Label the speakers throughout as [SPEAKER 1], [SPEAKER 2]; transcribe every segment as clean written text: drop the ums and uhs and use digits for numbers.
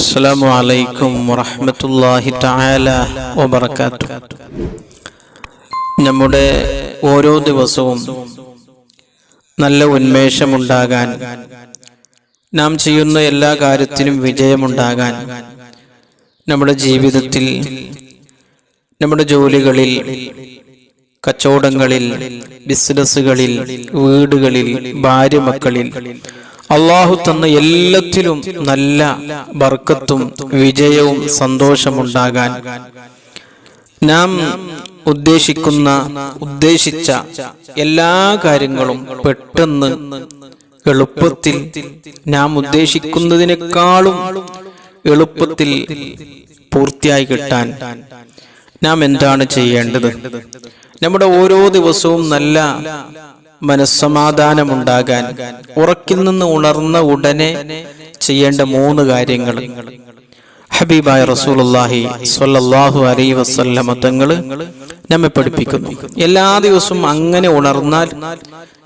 [SPEAKER 1] അസ്സലാമു അലൈക്കും വറഹ്മത്തുള്ളാഹി തആല വബറകാതുഹു. നമ്മുടെ ഓരോ ദിവസവും നല്ല ഉന്മേഷമുണ്ടാകാൻ, നാം ചെയ്യുന്ന എല്ലാ കാര്യത്തിലും വിജയമുണ്ടാകാൻ, നമ്മുടെ ജീവിതത്തിൽ, നമ്മുടെ ജോലികളിൽ, കച്ചവടങ്ങളിൽ, ബിസിനസ്സുകളിൽ, വീടുകളിൽ, ഭാര്യ മക്കളിൽ അള്ളാഹു തന്ന എല്ലാത്തിലും നല്ല ബർക്കത്തും വിജയവും സന്തോഷമുണ്ടാകാൻ, നാം ഉദ്ദേശിച്ച എല്ലാ കാര്യങ്ങളും പെട്ടെന്ന് എളുപ്പത്തിൽ, നാം ഉദ്ദേശിക്കുന്നതിനേക്കാളും എളുപ്പത്തിൽ പൂർത്തിയായി കിട്ടാൻ നാം എന്താണ് ചെയ്യേണ്ടത്? നമ്മുടെ ഓരോ ദിവസവും നല്ല മനസ്സമാധാനമുണ്ടാകാൻ ഉറക്കിൽ നിന്ന് ഉണർന്ന ഉടനെ ചെയ്യേണ്ട 3 കാര്യങ്ങൾ ഹബീബായ റസൂലുള്ളാഹി സ്വല്ലല്ലാഹു അലൈഹി വസല്ലമ തങ്ങൾ നമ്മെ പഠിപ്പിക്കുന്നു. എല്ലാ ദിവസവും അങ്ങനെ ഉണർന്നാൽ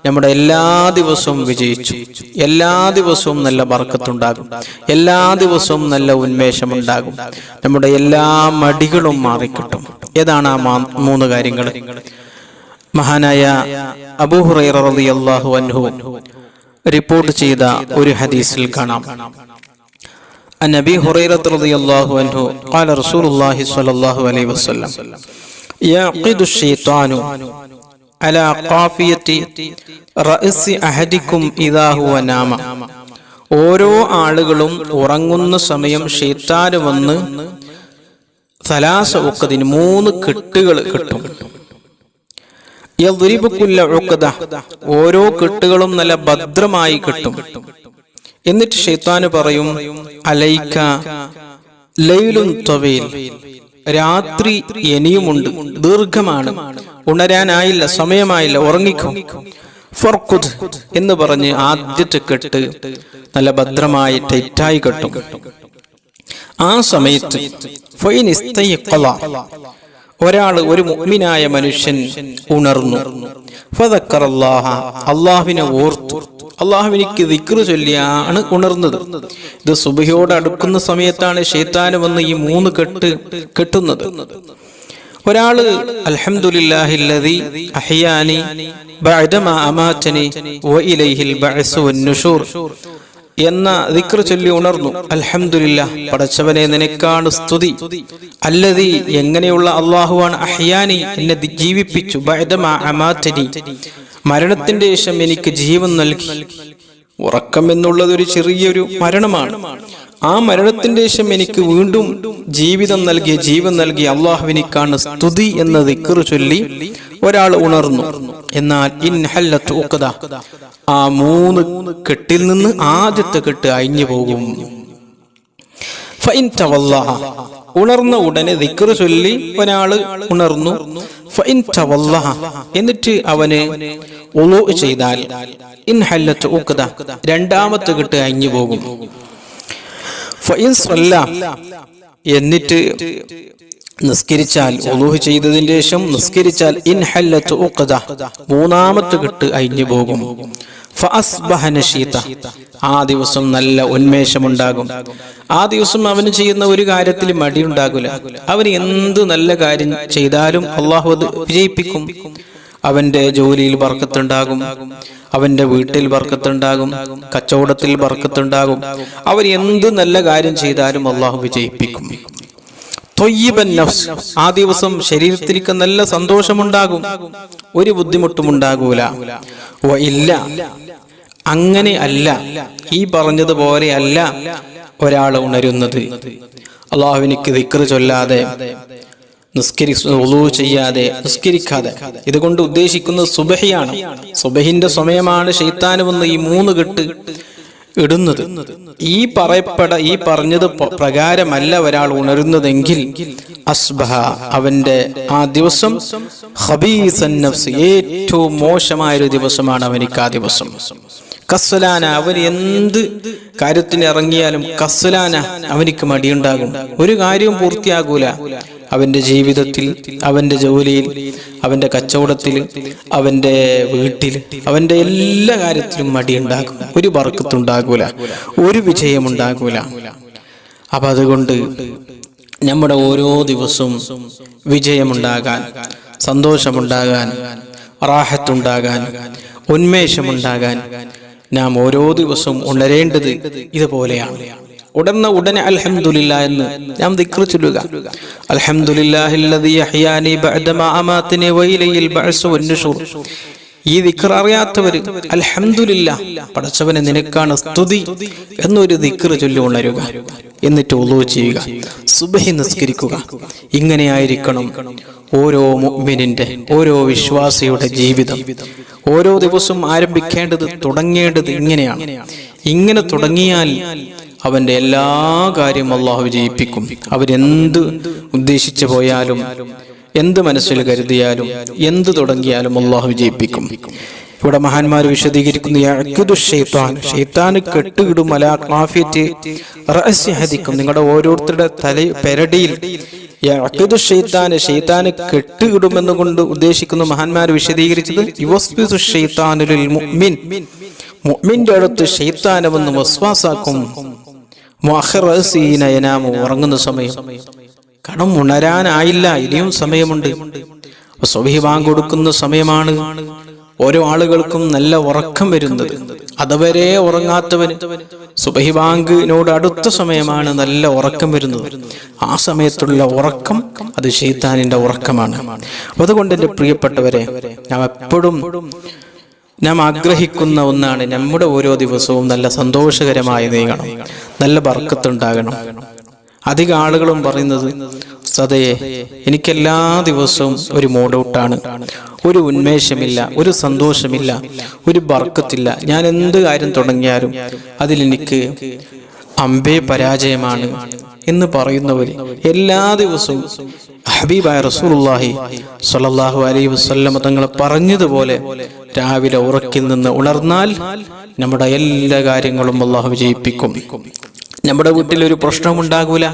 [SPEAKER 1] നമ്മുടെ എല്ലാ ദിവസവും വിജയിച്ചു, എല്ലാ ദിവസവും നല്ല ബർക്കത്തുണ്ടാകും, എല്ലാ ദിവസവും നല്ല ഉന്മേഷമുണ്ടാകും, നമ്മുടെ എല്ലാ മടികളും മാറിക്കിട്ടും. ഏതാണ് ആ 3 കാര്യങ്ങൾ? മഹാനായ അബൂ ഹുറൈറ റളിയല്ലാഹു അൻഹു റിപ്പോർട്ട് ചെയ്ത ഒരു ഹദീസിൽ കാണാം. അൻ അബീ ഹുറൈറ റളിയല്ലാഹു അൻഹു ഖാല റസൂലുള്ളാഹി സ്വല്ലല്ലാഹു അലൈഹി വസല്ലം യഖിദു ശൈത്താനു അലാ ഖാഫിയത്തി റഅസി അഹദികും ഇദാ ഹുവ നാമ. ഓരോ ആളുകളും ഉറങ്ങുന്ന സമയം ശൈത്താൻ വന്ന് സലാസ ഉഖദിന് 3 കെട്ടുകൾ കെട്ടും. ഓരോ കെട്ടുകളും നല്ല ഭദ്രമായി കിട്ടും. എന്നിട്ട് ശൈത്താന് പറയും, അലൈക ലൈലുൻ തവീൽ, രാത്രി ഇനിയുമുണ്ട്, ദീർഘമാണ്, ഉണരാനായില്ല, സമയമായില്ല, ഉറങ്ങിക്കോ. ഫർഖുദ് എന്ന് പറഞ്ഞ് ആദ്യത്തെ കെട്ട് നല്ല ഭദ്രമായി ടൈറ്റായി കെട്ടും. ആ സമയത്ത് ഒരാൾ, ഒരു മുഅ്മിനായ മനുഷ്യൻ ഉണർന്നു, ഫദക്കറല്ലാഹ, അള്ളാഹുവിനെ ഓർത്തു, അള്ളാഹുവിനിക്ക് ദിക്ർ ചൊല്ലിയാണ് ഉണർന്നത്. ഇത് സുബ്ഹിയോട് അടുക്കുന്ന സമയത്താണ് ശൈത്താൻ വന്ന് ഈ 3 കെട്ട് കെട്ടുന്നത്. ഒരാള് അൽഹംദുലില്ലാഹില്ലദീ അഹ്യാനി ബഅദമാ അമാതനി വഇലൈഹിൽ ബഅസ് വന്നുശൂർ എന്ന ദിക്ർ ചൊല്ലി ഉണർന്നു. അൽഹംദുലില്ലാഹ്, പടച്ചവനെ നിനക്കാണ് സ്തുതി. അല്ലദീ, എങ്ങനെയുള്ള അല്ലാഹുവാണ്, അഹ്യാനി, എന്നെ ജീവിപ്പിച്ചു, ബഅദമാ അമാതനി, മരണത്തിന്റെ ശേഷം എനിക്ക് ജീവൻ നൽകി. ഉറക്കം എന്നുള്ളത് ഒരു ചെറിയൊരു മരണമാണ്. ആ മരണത്തിന്റെ ശേഷം എനിക്ക് വീണ്ടും ജീവിതം നൽകിയ, ജീവൻ നൽകിയ അള്ളാഹുവിനിക്കാണ് സ്തുതി എന്ന ദിക്ർ ചൊല്ലി ഒരാൾ ഉണർന്നു. എന്നാൽ ഇൻഹല്ലത്ത് ഉഖദ, ആ 3 കെട്ടിൽ നിന്ന് ആദ്യത്തെ കെട്ട് അഴിഞ്ഞു പോകും. ഫഇൻ തവല്ലഹ, ഉണർന്ന ഉടനെ ദിക്ർ ചൊല്ലി ഒരാള് ഉണർന്നു. ഫഇൻ തവല്ലഹ, എന്നിട്ട് അവന് വുളൂ ചെയ്താൽ ഇൻഹല്ലത്ത് ഉഖദ, രണ്ടാമത്തെ കെട്ട് അഴിഞ്ഞു പോകും. ഫഇൻ സ്വല്ല, എന്നിട്ട് നിസ്കരിച്ചാൽ, വുളൂ ചെയ്തതിന്റെ ശേഷം നിസ്കരിച്ചാൽ ഇൻഹല്ലത്ത് ഉഖദ, മൂന്നാമത്തെ കെട്ട് അഴിഞ്ഞു പോകും. ഫഅസ്ബഹ നശീത, ആ ദിവസം നല്ല ഉന്മേഷമുണ്ടാകും. ആ ദിവസം അവന് ചെയ്യുന്ന ഒരു കാര്യത്തിൽ മടിയുണ്ടാകില്ല. അവന് എന്ത് നല്ല കാര്യം ചെയ്താലും അള്ളാഹു അത് വിജയിപ്പിക്കും. അവന്റെ ജോലിയിൽ ബർക്കത്തുണ്ടാകും, അവന്റെ വീട്ടിൽ ബർക്കത്തുണ്ടാകും, കച്ചവടത്തിൽ ബർക്കത്തുണ്ടാകും. അവൻ എന്ത് നല്ല കാര്യം ചെയ്താലും അള്ളാഹു വിജയിപ്പിക്കും. ത്വയ്യിബൻ നഫ്സ്, ആ ദിവസം ശരീരത്തിലേക്ക് നല്ല സന്തോഷമുണ്ടാകും, ഒരു ബുദ്ധിമുട്ടും ഉണ്ടാകൂല. ഇല്ല, അങ്ങനെ അല്ല, ഈ പറഞ്ഞതുപോലെ അല്ല ഒരാൾ ഉണരുന്നത്. അള്ളാഹുവിനിക്ക് ദിക്ർ ചൊല്ലാതെ, വുളൂ ചെയ്യാതെ, നിസ്കരിക്കാതെ. ഇതുകൊണ്ട് ഉദ്ദേശിക്കുന്നത് സുബഹിയാണ്. സുബഹിന്റെ സമയമാണ് ശൈത്താൻ വന്ന് ഈ 3 കെട്ട് ഇടുന്നത്. ഈ പറഞ്ഞത് പ്രകാരമല്ല ഒരാൾ ഉണരുന്നതെങ്കിൽ അസ്ബഹ, അവന്റെ ആ ദിവസം ഖബീസൻ നഫ്സ്, ഏറ്റവും മോശമായൊരു ദിവസമാണ് അവനിക്ക് ആ ദിവസം. കസ്സലാന, അവൻ എന്ത് കാര്യത്തിന് ഇറങ്ങിയാലും കസ്സലാന, അവനിക്ക് മടിയുണ്ടാകും, ഒരു കാര്യവും പൂർത്തിയാകൂല. അവൻ്റെ ജീവിതത്തിൽ, അവൻ്റെ ജോലിയിൽ, അവൻ്റെ കച്ചവടത്തിൽ, അവൻ്റെ വീട്ടിൽ, അവൻ്റെ എല്ലാ കാര്യത്തിലും മടിയുണ്ടാകും. ഒരു ബർക്കത്തുണ്ടാകൂല, ഒരു വിജയമുണ്ടാകൂല. അപ്പം അതുകൊണ്ട് നമ്മുടെ ഓരോ ദിവസവും വിജയമുണ്ടാകാൻ, സന്തോഷമുണ്ടാകാൻ, റാഹത്തുണ്ടാകാൻ, ഉന്മേഷമുണ്ടാകാൻ നാം ഓരോ ദിവസവും ഉണരേണ്ടത് ഇതുപോലെയാണ്. ഉടനെ അൽഹംദുലില്ലാഹ് എന്ന് നാം ദിക്ർ ചൊല്ലുക. അൽഹംദുലില്ലാഹില്ലദീ അഹ്യാനി ബഅദമാ അമാതനി വഇലൈഹിൽ ബഅസ് വന്നുശൂർ. ഈ ദിക്ർ അറിയാത്തവർ അൽഹംദുലില്ലാഹ്, പടച്ചവനെ നിനക്കാണ് സ്തുതി എന്നൊരു ദിക്ർ ചൊല്ലി ഉണരുക. എന്നിട്ട് വുളൂ ചെയ്യുക, സുബ്ഹി നിസ്കരിക്കുക. ഇങ്ങനെയായിരിക്കണം ഓരോ മുഅ്മിനിന്റെ, ഓരോ വിശ്വാസിയുടെ ജീവിതം. ഓരോ ദിവസവും ആരംഭിക്കേണ്ടത്, തുടങ്ങേണ്ടത് ഇങ്ങനെയാണ്. ഇങ്ങനെ തുടങ്ങിയാൽ അവന്റെ എല്ലാ കാര്യവും അള്ളാഹു വിജയിപ്പിക്കും. അവരെന്ത് ഉദ്ദേശിച്ചു പോയാലും, എന്ത് മനസ്സിൽ കരുതിയാലും, എന്ത് തുടങ്ങിയാലും അള്ളാഹു വിജയിപ്പിക്കും. ഇവിടെ മഹാന്മാർ വിശദീകരിക്കുന്നു, ഷൈത്താന് കെട്ടുകിടും, നിങ്ങളുടെ ഓരോരുത്തരുടെ തലയിൽ ഷൈത്താന് കെട്ടുകിടുമെന്ന് കൊണ്ട് ഉദ്ദേശിക്കുന്നു മഹാന്മാർ വിശദീകരിച്ചത്, മുഅ്മിന്റെ അടുത്ത് ഷൈത്താൻ വന്ന് വസ്വാസാക്കും. ഉറങ്ങുന്ന സമയം, കാരണം ഉണരാനായില്ല, ഇനിയും സമയമുണ്ട്. സുബ്ഹി ബാങ്ക് കൊടുക്കുന്ന സമയമാണ്. ഓരോ ആളുകൾക്കും നല്ല ഉറക്കം വരുന്നത്. അതുവരെ ഉറങ്ങാത്തവന് സുബ്ഹി ബാങ്കിനോട് അടുത്ത സമയമാണ് നല്ല ഉറക്കം വരുന്നത്. ആ സമയത്തുള്ള ഉറക്കം അത് ശൈത്താനിന്റെ ഉറക്കമാണ്. അതുകൊണ്ട് എൻ്റെ പ്രിയപ്പെട്ടവരെ, നാം എപ്പോഴും നാം ആഗ്രഹിക്കുന്ന ഒന്നാണ്, നമ്മുടെ ഓരോ ദിവസവും നല്ല സന്തോഷകരമായി നീങ്ങണം, നല്ല ബർക്കത്തുണ്ടാകണം. അധിക ആളുകളും പറയുന്നത്, സദയെ എനിക്കെല്ലാ ദിവസവും ഒരു മൂഡൗട്ടാണ്, ഒരു ഉന്മേഷമില്ല, ഒരു സന്തോഷമില്ല, ഒരു ബർക്കത്തില്ല. ഞാൻ എന്ത് കാര്യം തുടങ്ങിയാലും അതിലെനിക്ക് അമ്പേ പരാജയമാണ് എന്ന് പറയുന്നവര് എല്ലാ ദിവസവും ഹബീബായ റസൂലുള്ളാഹി സ്വല്ലല്ലാഹു അലൈഹി വസല്ലം തങ്ങൾ പറഞ്ഞതുപോലെ രാവിലെ ഉറക്കിൽ നിന്ന് ഉണർന്നാൽ നമ്മുടെ എല്ലാ കാര്യങ്ങളും അല്ലാഹു വിജയിപ്പിക്കും. നമ്മുടെ വീട്ടിൽ ഒരു പ്രശ്നമുണ്ടാകൂല,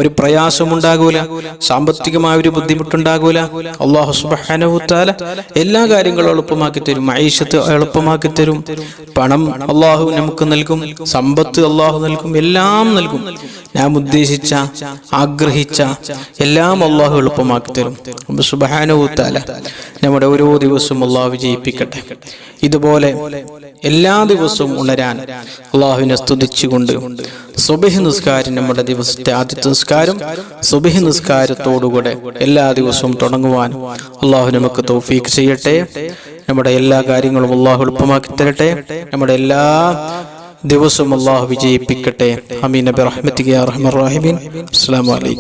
[SPEAKER 1] ഒരു പ്രയാസമുണ്ടാകൂല, സാമ്പത്തികമായ ഒരു ബുദ്ധിമുട്ടുണ്ടാകൂല. അല്ലാഹു സുബ്ഹാനഹു വ തആല എല്ലാ കാര്യങ്ങളും എളുപ്പമാക്കി തരും. മഈശത്ത് എളുപ്പമാക്കി തരും. പണം അല്ലാഹു നമുക്ക് നൽകും, സമ്പത്ത് അല്ലാഹു നൽകും, എല്ലാം നൽകും. നാം ഉദ്ദേശിച്ച, ആഗ്രഹിച്ച എല്ലാം അല്ലാഹു എളുപ്പമാക്കി തരും. സുബ്ഹാനഹു വ തആല നമ്മുടെ ഓരോ ദിവസവും അല്ലാഹു വിജയിപ്പിക്കട്ടെ. ഇതുപോലെ എല്ലാ ദിവസവും ഉണരാൻ അല്ലാഹുവിനെ സ്തുതിച്ചുകൊണ്ട് സുബ്ഹി നിസ്കാരം, നമ്മുടെ ദിവസത്തെ ആദ്യത്തെ നിസ്കാരം സുബ്ഹി നിസ്കാരത്തോടുകൂടെ എല്ലാ ദിവസവും തുടങ്ങുവാൻ അല്ലാഹു നമുക്ക് തൗഫീഖ് ചെയ്യട്ടെ. നമ്മുടെ എല്ലാ കാര്യങ്ങളും അല്ലാഹു എളുപ്പമാക്കി തരട്ടെ. നമ്മുടെ എല്ലാ ദിവസവും അല്ലാഹു വിജയിപ്പിക്കട്ടെ. ആമീൻ ബിറഹ്മതിക യാ അർഹമർ റഹീമീൻ. അസ്സലാമു അലൈക്കും.